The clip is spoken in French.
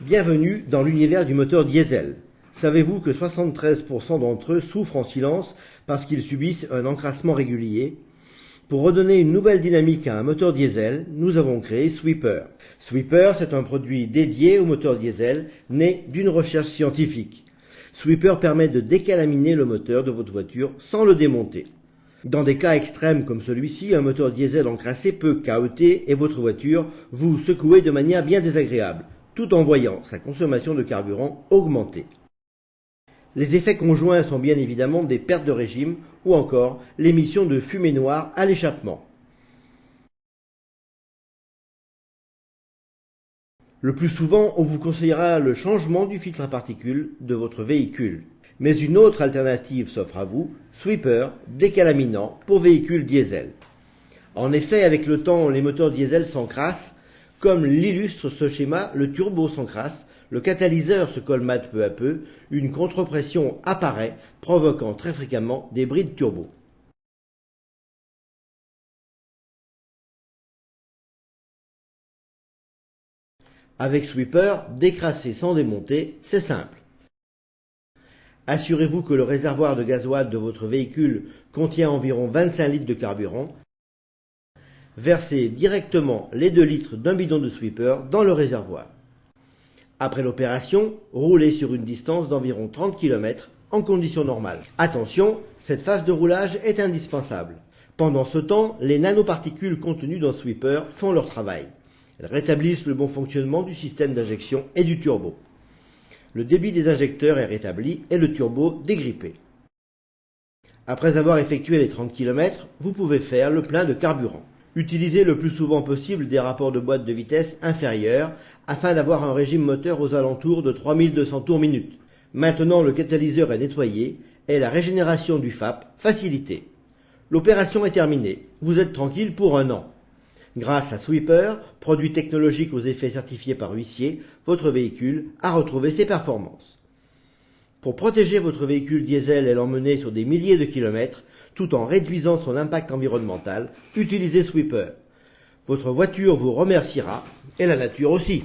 Bienvenue dans l'univers du moteur diesel. Savez-vous que 73% d'entre eux souffrent en silence parce qu'ils subissent un encrassement régulier? Pour redonner une nouvelle dynamique à un moteur diesel, nous avons créé Sweeper. Sweeper, c'est un produit dédié au moteur diesel, né d'une recherche scientifique. Sweeper permet de décalaminer le moteur de votre voiture sans le démonter. Dans des cas extrêmes comme celui-ci, un moteur diesel encrassé peut cahoter et votre voiture vous secouer de manière bien désagréable, tout en voyant sa consommation de carburant augmenter. Les effets conjoints sont bien évidemment des pertes de régime ou encore l'émission de fumée noire à l'échappement. Le plus souvent, on vous conseillera le changement du filtre à particules de votre véhicule. Mais une autre alternative s'offre à vous, Sweeper décalaminant pour véhicules diesel. En effet, avec le temps, les moteurs diesel s'encrassent. Comme l'illustre ce schéma, le turbo s'encrasse, le catalyseur se colmate peu à peu, une contrepression apparaît, provoquant très fréquemment des brides turbo. Avec Sweeper, décrasser sans démonter, c'est simple. Assurez-vous que le réservoir de gasoil de votre véhicule contient environ 25 litres de carburant. Versez directement les 2 litres d'un bidon de Sweeper dans le réservoir. Après l'opération, roulez sur une distance d'environ 30 km en conditions normales. Attention, cette phase de roulage est indispensable. Pendant ce temps, les nanoparticules contenues dans Sweeper font leur travail. Elles rétablissent le bon fonctionnement du système d'injection et du turbo. Le débit des injecteurs est rétabli et le turbo dégrippé. Après avoir effectué les 30 km, vous pouvez faire le plein de carburant. Utilisez le plus souvent possible des rapports de boîte de vitesse inférieurs afin d'avoir un régime moteur aux alentours de 3200 tours minute. Maintenant le catalyseur est nettoyé et la régénération du FAP facilitée. L'opération est terminée, vous êtes tranquille pour 1 an. Grâce à Sweeper, produit technologique aux effets certifiés par huissier, votre véhicule a retrouvé ses performances. Pour protéger votre véhicule diesel et l'emmener sur des milliers de kilomètres, tout en réduisant son impact environnemental, utilisez Sweeper. Votre voiture vous remerciera, et la nature aussi.